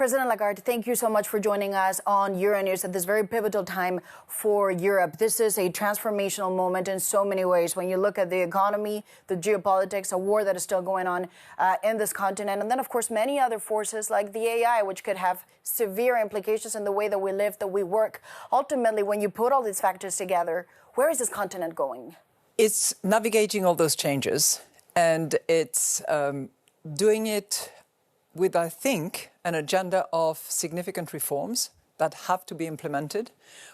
President Lagarde, thank you so much for joining us on Euronews at this very pivotal time for Europe. This is a transformational moment in so many ways. When you look at the economy, the geopolitics, a war that is still going on in this continent, and then, of course, many other forces like the AI, which could have severe implications in the way that we live, that we work. Ultimately, when you put all these factors together, where is this continent going? It's navigating all those changes, and it's doing it with, I think, an agenda of significant reforms that have to be implemented,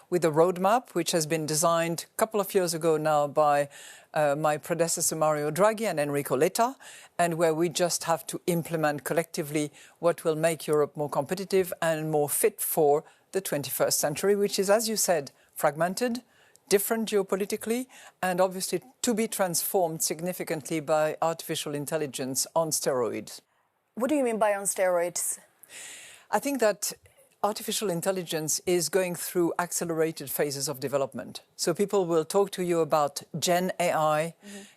with a roadmap which has been designed a couple of years ago now by my predecessor Mario Draghi and Enrico Letta, and where we just have to implement collectively what will make Europe more competitive and more fit for the 21st century, which is, as you said, fragmented, different geopolitically, and obviously to be transformed significantly by artificial intelligence on steroids. What do you mean by on steroids? I think that artificial intelligence is going through accelerated phases of development. So people will talk to you about Gen AI.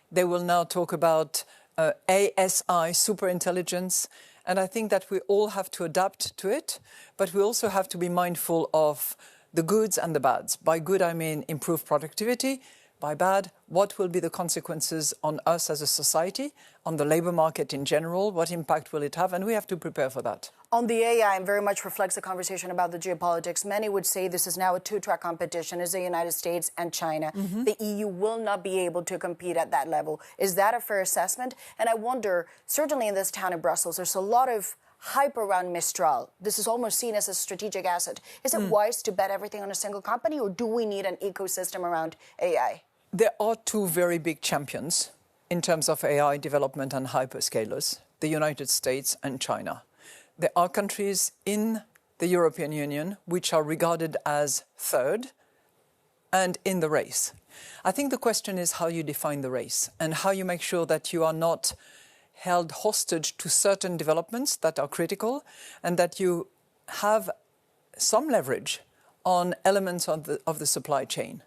They will now talk about ASI, superintelligence. And I think that we all have to adapt to it, but we also have to be mindful of the goods and the bads. By good, I mean improved productivity. By bad, what will be the consequences on us as a society, on the labour market in general? What impact will it have? And we have to prepare for that. On the AI, and very much reflects the conversation about the geopolitics. Many would say this is now a two-track competition, is the United States and China. The EU will not be able to compete at that level. Is that a fair assessment? And I wonder, certainly in this town in Brussels, there's a lot of hype around Mistral. This is almost seen as a strategic asset. Is it wise to bet everything on a single company, or do we need an ecosystem around AI? There are two very big champions in terms of AI development and hyperscalers, the United States and China. There are countries in the European Union which are regarded as third and in the race. I think the question is how you define the race and how you make sure that you are not held hostage to certain developments that are critical, and that you have some leverage on elements of the supply chain.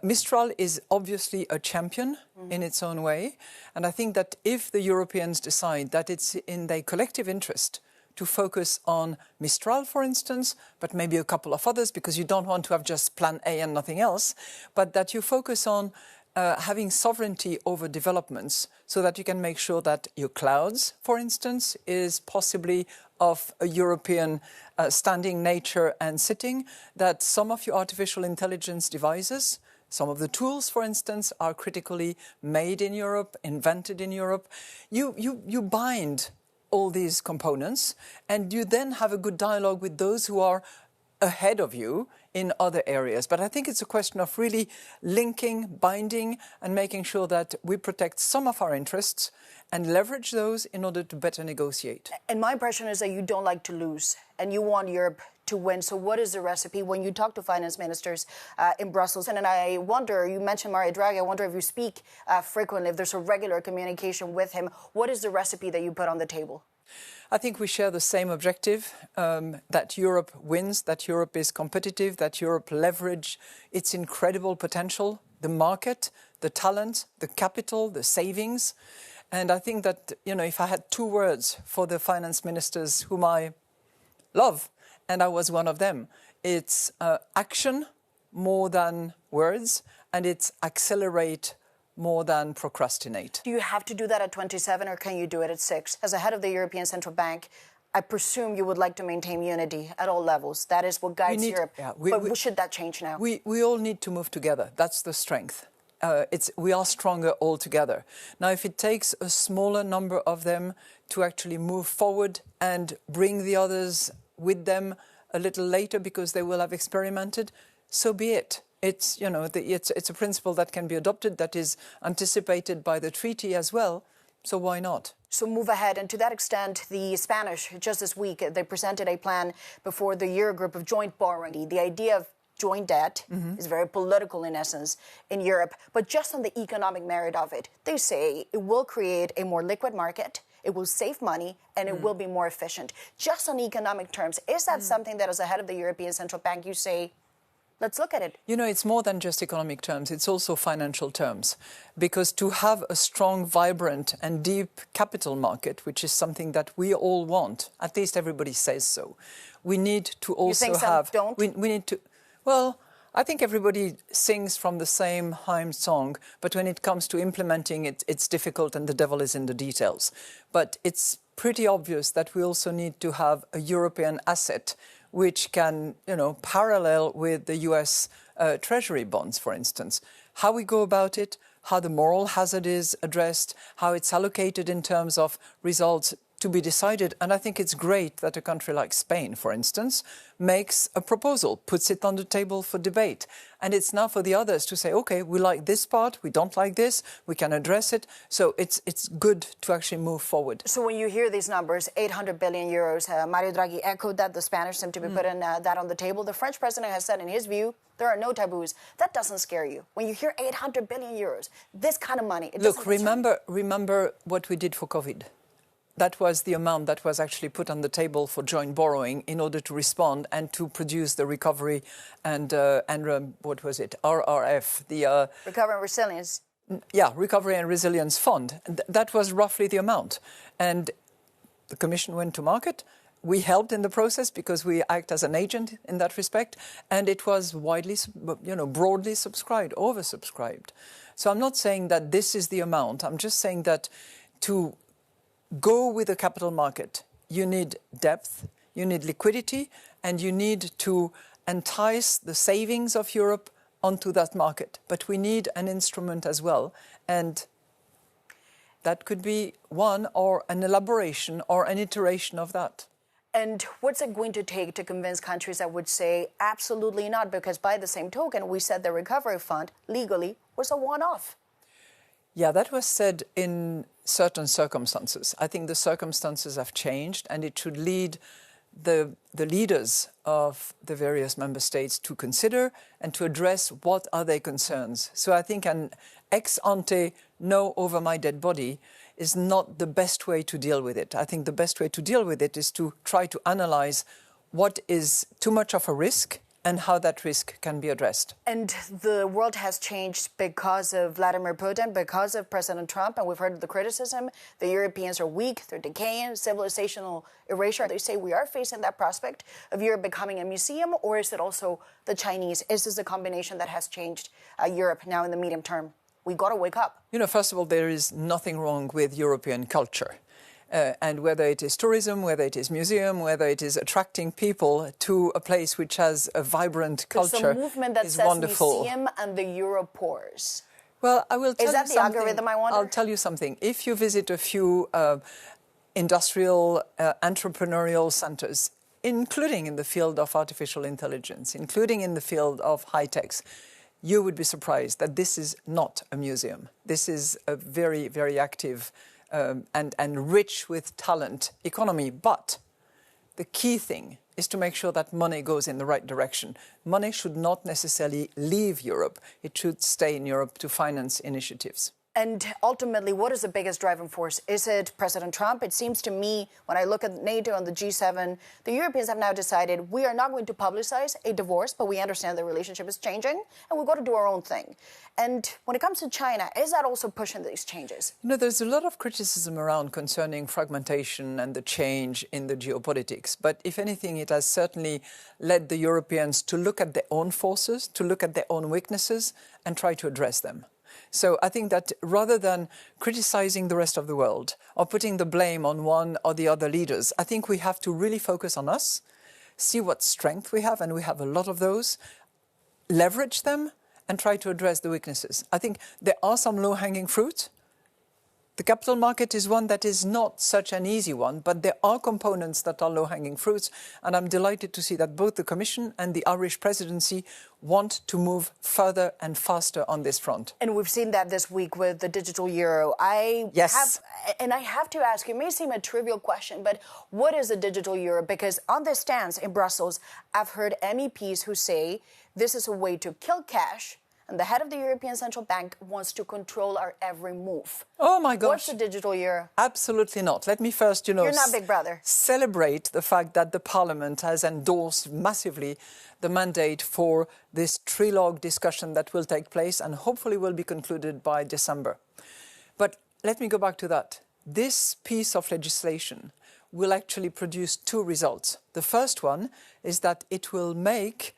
Mistral is obviously a champion in its own way, and I think that if the Europeans decide that it's in their collective interest to focus on Mistral, for instance, but maybe a couple of others, because you don't want to have just plan A and nothing else, but that you focus on having sovereignty over developments, so that you can make sure that your clouds, for instance, is possibly of a European standing nature and sitting, that some of your artificial intelligence devices, some of the tools, for instance, are critically made in Europe, invented in Europe. You bind all these components, and you then have a good dialogue with those who are ahead of you in other areas. But I think it's a question of really linking, binding, and making sure that we protect some of our interests and leverage those in order to better negotiate. And my impression is that you don't like to lose, and you want Europe to win. So what is the recipe when you talk to finance ministers in Brussels? And I wonder, you mentioned Mario Draghi, I wonder if you speak frequently, if there's a regular communication with him. What is the recipe that you put on the table? I think we share the same objective, that Europe wins, that Europe is competitive, that Europe leverage its incredible potential, the market, the talent, the capital, the savings. And I think that, if I had two words for the finance ministers whom I love, and I was one of them, it's action more than words, and it's accelerate more than procrastinate. Do you have to do that at 27, or can you do it at 6? As a head of the European Central Bank, I presume you would like to maintain unity at all levels. That is what guides Europe. Yeah, but should that change now? We all need to move together. That's the strength. We are stronger all together. Now, if it takes a smaller number of them to actually move forward and bring the others with them a little later because they will have experimented, so be it. It's a principle that can be adopted, that is anticipated by the treaty as well. So why not? So move ahead. And to that extent, the Spanish, just this week, they presented a plan before the Eurogroup of joint borrowing. The idea of joint debt is very political in essence in Europe. But just on the economic merit of it, they say it will create a more liquid market, it will save money, and it will be more efficient. Just on economic terms, is that something that as a head of the European Central Bank you say, Let's look at it. You know, it's more than just economic terms, it's also financial terms. Because to have a strong, vibrant and deep capital market, which is something that we all want, at least everybody says so, we need to also you think have... some don't? We need to... Well, I think everybody sings from the same hymn song, but when it comes to implementing it, it's difficult and the devil is in the details. But it's pretty obvious that we also need to have a European asset which can, you know, parallel with the US Treasury bonds, for instance. How we go about it, how the moral hazard is addressed, how it's allocated in terms of results to be decided. And I think it's great that a country like Spain, for instance, makes a proposal, puts it on the table for debate. And it's now for the others to say, OK, we like this part, we don't like this, we can address it. So it's good to actually move forward. So when you hear these numbers, 800 billion euros, Mario Draghi echoed that, the Spanish seem to be putting that on the table. The French president has said, in his view, there are no taboos. That doesn't scare you. When you hear 800 billion euros, this kind of money, it doesn't remember what we did for COVID. That was the amount that was actually put on the table for joint borrowing in order to respond and to produce the recovery and what was it, RRF, the... Recovery and Resilience. Yeah, Recovery and Resilience Fund. That was roughly the amount. And the Commission went to market. We helped in the process because we act as an agent in that respect. And it was widely, you know, broadly subscribed, oversubscribed. So I'm not saying that this is the amount. I'm just saying that to go with the capital market, you need depth, you need liquidity, and you need to entice the savings of Europe onto that market. But we need an instrument as well. And that could be one or an elaboration or an iteration of that. And what's it going to take to convince countries that would say absolutely not? Because by the same token, we said the recovery fund legally was a one-off. Yeah, that was said in certain circumstances. I think the circumstances have changed, and it should lead the leaders of the various member states to consider and to address what are their concerns. So I think an ex ante, no over my dead body, is not the best way to deal with it. I think the best way to deal with it is to try to analyze what is too much of a risk and how that risk can be addressed. And the world has changed because of Vladimir Putin, because of President Trump, and we've heard the criticism. The Europeans are weak, they're decaying, civilizational erasure. They say we are facing that prospect of Europe becoming a museum, or is it also the Chinese? Is this a combination that has changed Europe now in the medium term? We got to wake up. You know, first of all, there is nothing wrong with European culture. And whether it is tourism, whether it is museum, whether it is attracting people to a place which has a vibrant culture, there's a movement that is says wonderful. Museum and the Euro pours. Well, I will tell you something. Is that the algorithm, I wonder? I'll tell you something. If you visit a few industrial, entrepreneurial centres, including in the field of artificial intelligence, including in the field of high-techs, you would be surprised that this is not a museum. This is a very, very active and rich with talent economy. But the key thing is to make sure that money goes in the right direction. Money should not necessarily leave Europe. It should stay in Europe to finance initiatives. And ultimately, what is the biggest driving force? Is it President Trump? It seems to me, when I look at NATO and the G7, the Europeans have now decided we are not going to publicize a divorce, but we understand the relationship is changing, and we've got to do our own thing. And when it comes to China, is that also pushing these changes? You know, there's a lot of criticism around concerning fragmentation and the change in the geopolitics. But if anything, it has certainly led the Europeans to look at their own forces, to look at their own weaknesses, and try to address them. So I think that rather than criticizing the rest of the world or putting the blame on one or the other leaders, I think we have to really focus on us, see what strength we have, and we have a lot of those, leverage them, and try to address the weaknesses. I think there are some low-hanging fruit. The capital market is one that is not such an easy one, but there are components that are low-hanging fruits, and I'm delighted to see that both the Commission and the Irish presidency want to move further and faster on this front. And we've seen that this week with the digital euro. Yes. I have to ask, it may seem a trivial question, but what is a digital euro? Because on this stance in Brussels, I've heard MEPs who say this is a way to kill cash and the head of the European Central Bank wants to control our every move. Oh my gosh. What's the digital euro? Absolutely not. Let me first, You're not Big Brother. Celebrate the fact that the Parliament has endorsed massively the mandate for this trilogue discussion that will take place and hopefully will be concluded by December. But let me go back to that. This piece of legislation will actually produce two results. The first one is that it will make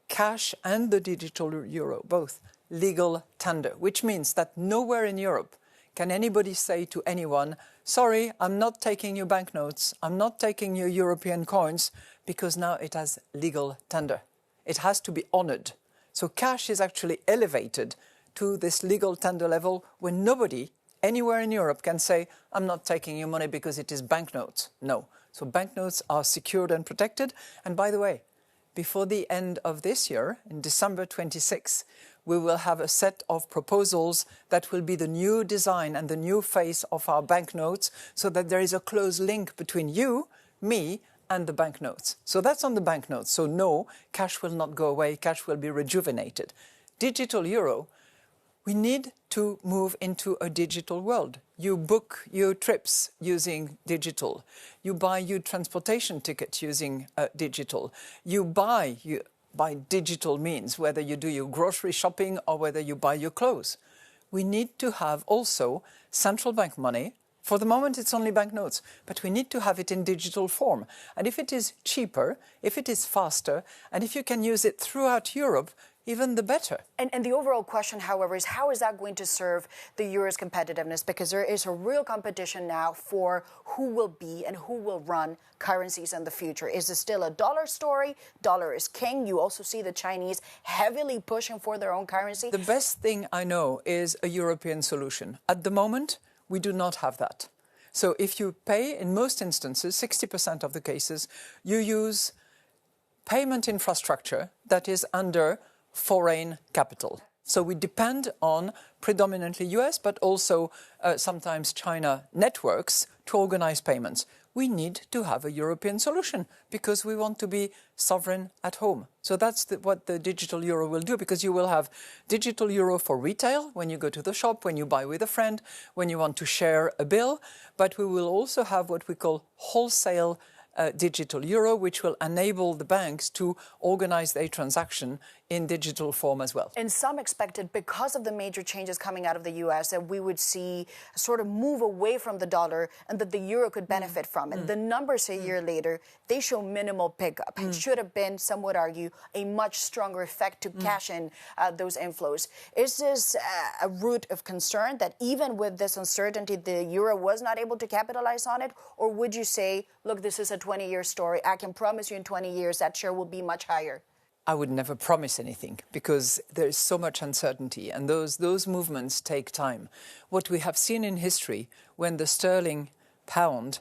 cash and the digital euro, both, legal tender, which means that nowhere in Europe can anybody say to anyone, sorry, I'm not taking your banknotes, I'm not taking your European coins, because now it has legal tender. It has to be honored. So cash is actually elevated to this legal tender level where nobody anywhere in Europe can say, I'm not taking your money because it is banknotes. No. So banknotes are secured and protected. And by the way, before the end of this year, in December 26, we will have a set of proposals that will be the new design and the new face of our banknotes, so that there is a close link between you, me, and the banknotes. So that's on the banknotes. So no, cash will not go away, cash will be rejuvenated. Digital euro, we need to move into a digital world. You book your trips using digital. You buy your transportation ticket using digital. You buy by digital means, whether you do your grocery shopping or whether you buy your clothes. We need to have also central bank money. For the moment, it's only banknotes, but we need to have it in digital form. And if it is cheaper, if it is faster, and if you can use it throughout Europe, even the better. And the overall question, however, is how is that going to serve the euro's competitiveness? Because there is a real competition now for who will be and who will run currencies in the future. Is it still a dollar story? Dollar is king. You also see the Chinese heavily pushing for their own currency. The best thing I know is a European solution. At the moment, we do not have that. So if you pay, in most instances, 60% of the cases, you use payment infrastructure that is under foreign capital. So we depend on predominantly US, but also sometimes China networks to organize payments. We need to have a European solution because we want to be sovereign at home. So that's what the digital euro will do, because you will have digital euro for retail when you go to the shop, when you buy with a friend, when you want to share a bill. But we will also have what we call wholesale digital euro, which will enable the banks to organize their transaction in digital form as well. And some expected, because of the major changes coming out of the US, that we would see a sort of move away from the dollar and that the euro could benefit from it. The numbers a year later, they show minimal pickup. It should have been, some would argue, a much stronger effect to cash in those inflows. Is this a root of concern that even with this uncertainty, the euro was not able to capitalize on it? Or would you say, look, this is a 20-year story. I can promise you in 20 years that share will be much higher? I would never promise anything because there is so much uncertainty and those movements take time. What we have seen in history, when the sterling pound,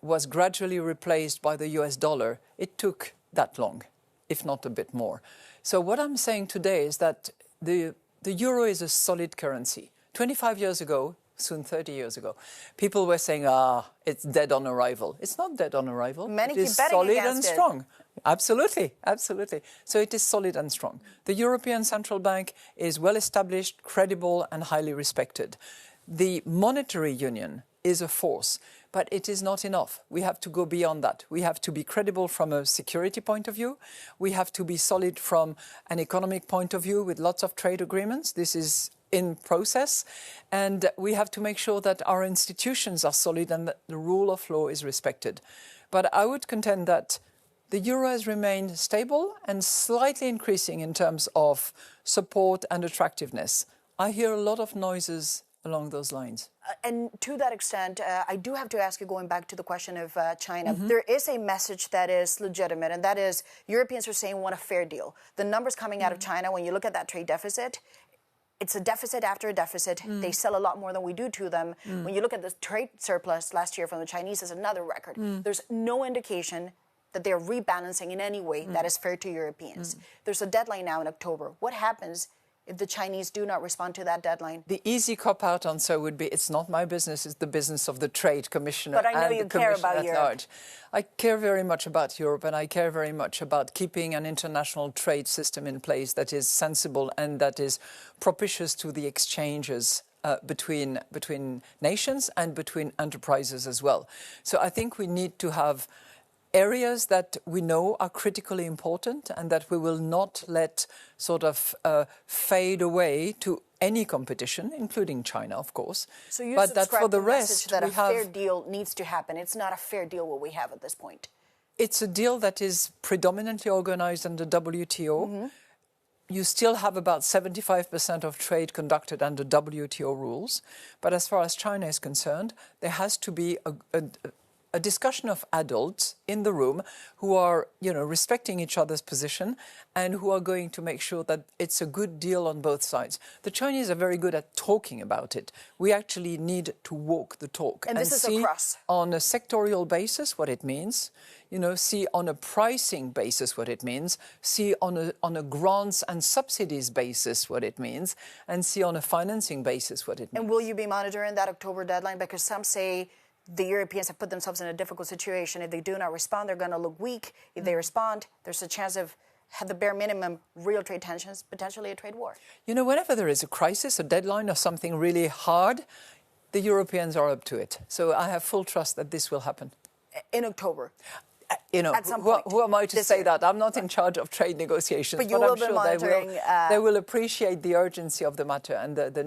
was gradually replaced by the US dollar, it took that long, if not a bit more. So what I'm saying today is that the euro is a solid currency. 25 years ago, soon 30 years ago, people were saying, it's dead on arrival. It's not dead on arrival. Many it keep is betting solid against and it. strong. Absolutely, absolutely. So it is solid and strong. The European Central Bank is well established, credible, and highly respected. The monetary union is a force, but it is not enough. We have to go beyond that. We have to be credible from a security point of view. We have to be solid from an economic point of view with lots of trade agreements. This is in process, and we have to make sure that our institutions are solid and that the rule of law is respected. But I would contend that the euro has remained stable and slightly increasing in terms of support and attractiveness. I hear a lot of noises along those lines. And to that extent, I do have to ask you, going back to the question of China, there is a message that is legitimate, and that is Europeans are saying we want a fair deal. The numbers coming out of China, when you look at that trade deficit, it's a deficit after a deficit. They sell a lot more than we do to them. When you look at the trade surplus last year from the Chinese, it's another record. There's no indication that they're rebalancing in any way that is fair to Europeans. There's a deadline now in October. What happens if the Chinese do not respond to that deadline? The easy cop-out answer would be, it's not my business, it's the business of the Trade Commissioner but I know and you the care Commission about at Europe. large. I care very much about Europe, and I care very much about keeping an international trade system in place that is sensible and that is propitious to the exchanges between nations and between enterprises as well. So I think we need to have areas that we know are critically important and that we will not let sort of fade away to any competition, including China, of course. So you but that for the rest, message that a fair deal needs to happen. It's not a fair deal what we have at this point. It's a deal that is predominantly organized under WTO. Mm-hmm. You still have about 75% of trade conducted under WTO rules. But as far as China is concerned, there has to be a discussion of adults in the room who are, respecting each other's position and who are going to make sure that it's a good deal on both sides. The Chinese are very good at talking about it. We actually need to walk the talk and this is see across. On a sectorial basis what it means. See on a pricing basis what it means, see on a grants and subsidies basis what it means, and see on a financing basis what it means. And will you be monitoring that October deadline? Because some say the Europeans have put themselves in a difficult situation. If they do not respond, they're going to look weak. If they respond, there's a chance of, at the bare minimum, real trade tensions, potentially a trade war. Whenever there is a crisis, a deadline or something really hard, the Europeans are up to it. So I have full trust that this will happen. In October? At some point. Who am I to say that? I'm not in charge of trade negotiations, but I'm sure monitoring, they will appreciate the urgency of the matter and the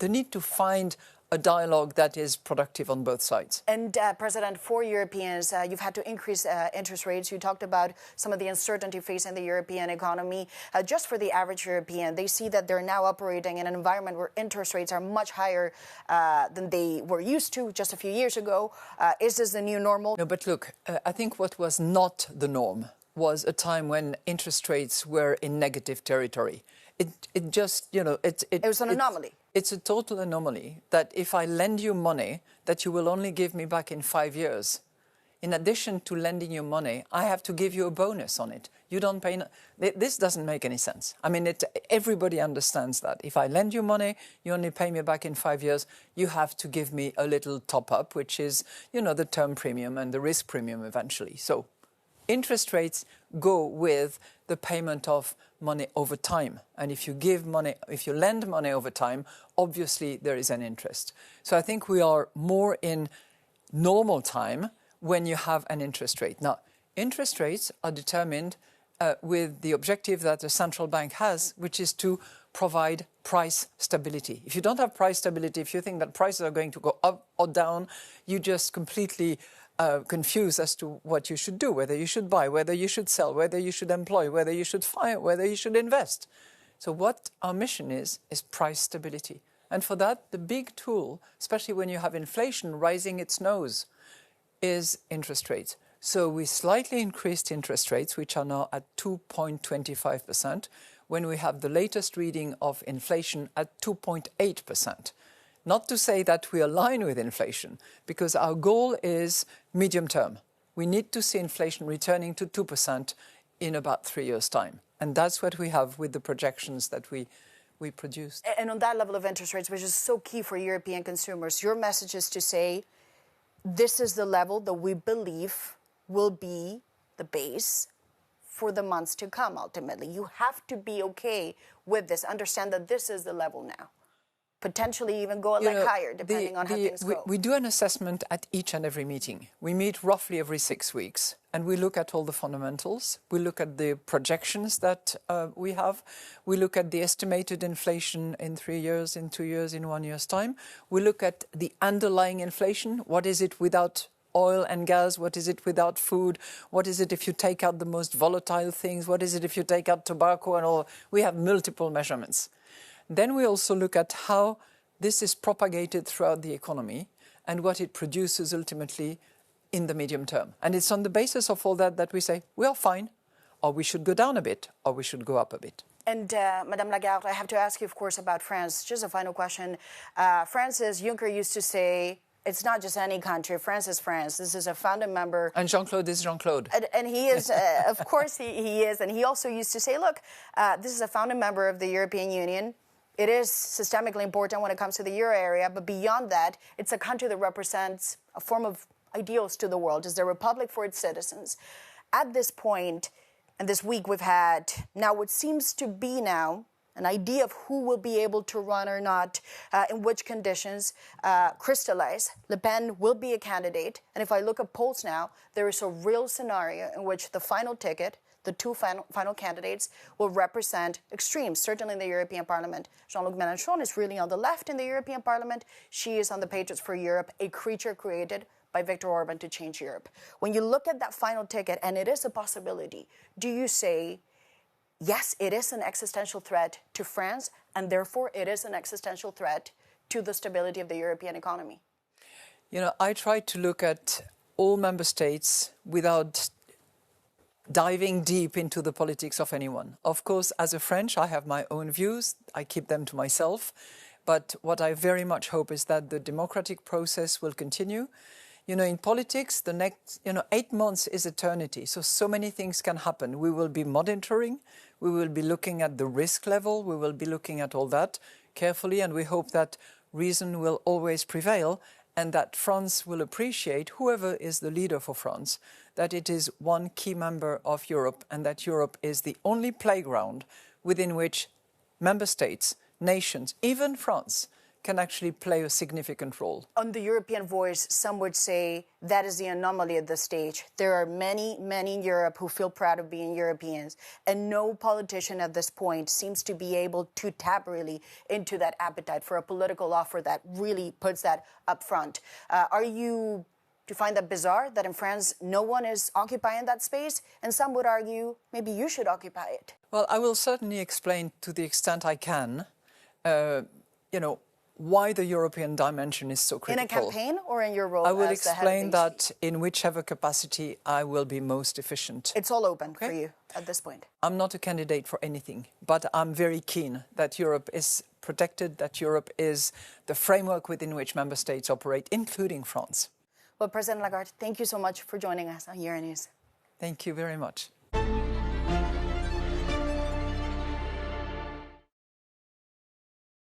need to find a dialogue that is productive on both sides. And President, for Europeans, you've had to increase interest rates. You talked about some of the uncertainty facing the European economy. Just for the average European, they see that they're now operating in an environment where interest rates are much higher than they were used to just a few years ago. Is this the new normal? No, but look, I think what was not the norm was a time when interest rates were in negative territory. It just, it was an anomaly. It's a total anomaly that if I lend you money that you will only give me back in 5 years, in addition to lending you money, I have to give you a bonus on it. You don't pay. This doesn't make any sense. I mean, everybody understands that. If I lend you money, you only pay me back in 5 years, you have to give me a little top-up, which is, the term premium and the risk premium eventually. So interest rates go with the payment of money over time. And if you lend money over time, obviously there is an interest. So I think we are more in normal time when you have an interest rate. Now, interest rates are determined with the objective that the central bank has, which is to provide price stability. If you don't have price stability, if you think that prices are going to go up or down, you just completely confused as to what you should do, whether you should buy, whether you should sell, whether you should employ, whether you should fire, whether you should invest. So what our mission is price stability. And for that, the big tool, especially when you have inflation rising its nose, is interest rates. So we slightly increased interest rates, which are now at 2.25%, when we have the latest reading of inflation at 2.8%. Not to say that we align with inflation, because our goal is medium term. We need to see inflation returning to 2% in about 3 years' time. And that's what we have with the projections that we produced. And on that level of interest rates, which is so key for European consumers, your message is to say, this is the level that we believe will be the base for the months to come, ultimately. You have to be okay with this. Understand that this is the level now. Potentially even go a leg higher, depending on how things go. We do an assessment at each and every meeting. We meet roughly every 6 weeks, and we look at all the fundamentals. We look at the projections that we have. We look at the estimated inflation in 3 years, in 2 years, in 1 year's time. We look at the underlying inflation. What is it without oil and gas? What is it without food? What is it if you take out the most volatile things? What is it if you take out tobacco and all? We have multiple measurements. Then we also look at how this is propagated throughout the economy and what it produces ultimately in the medium term. And it's on the basis of all that we say, we are fine, or we should go down a bit, or we should go up a bit. And Madame Lagarde, I have to ask you, of course, about France. Just a final question. France's Juncker used to say, it's not just any country. France is France. This is a founding member. And Jean-Claude is Jean-Claude. And he is, of course he is. And he also used to say, look, this is a founding member of the European Union. It is systemically important when it comes to the euro area. But beyond that, it's a country that represents a form of ideals to the world. It's a republic for its citizens. At this point, and this week we've had now what seems to be now an idea of who will be able to run or not, in which conditions, crystallize. Le Pen will be a candidate. And if I look at polls now, there is a real scenario in which the final ticket, the two final candidates, will represent extremes, certainly in the European Parliament. Jean-Luc Mélenchon is really on the left in the European Parliament. She is on the Patriots for Europe, a creature created by Viktor Orban to change Europe. When you look at that final ticket, and it is a possibility, do you say, yes, it is an existential threat to France, and therefore it is an existential threat to the stability of the European economy? You know, I try to look at all member states without diving deep into the politics of anyone. Of course, as a French, I have my own views. I keep them to myself. But what I very much hope is that the democratic process will continue. You know, in politics, the next, 8 months is eternity. So many things can happen. We will be monitoring. We will be looking at the risk level. We will be looking at all that carefully. And we hope that reason will always prevail and that France will appreciate, whoever is the leader for France, that it is one key member of Europe and that Europe is the only playground within which member states, nations, even France, can actually play a significant role. On the European voice, some would say that is the anomaly at this stage. There are many, many in Europe who feel proud of being Europeans, and no politician at this point seems to be able to tap really into that appetite for a political offer that really puts that up front. Do you find that bizarre that in France no one is occupying that space? And some would argue maybe you should occupy it. Well, I will certainly explain to the extent I can, why the European dimension is so critical. In a campaign or in your role I will as the head of explain the that in whichever capacity I will be most efficient. It's all open for you at this point. I'm not a candidate for anything, but I'm very keen that Europe is protected, that Europe is the framework within which member states operate, including France. Well, President Lagarde, thank you so much for joining us on Euronews. Thank you very much.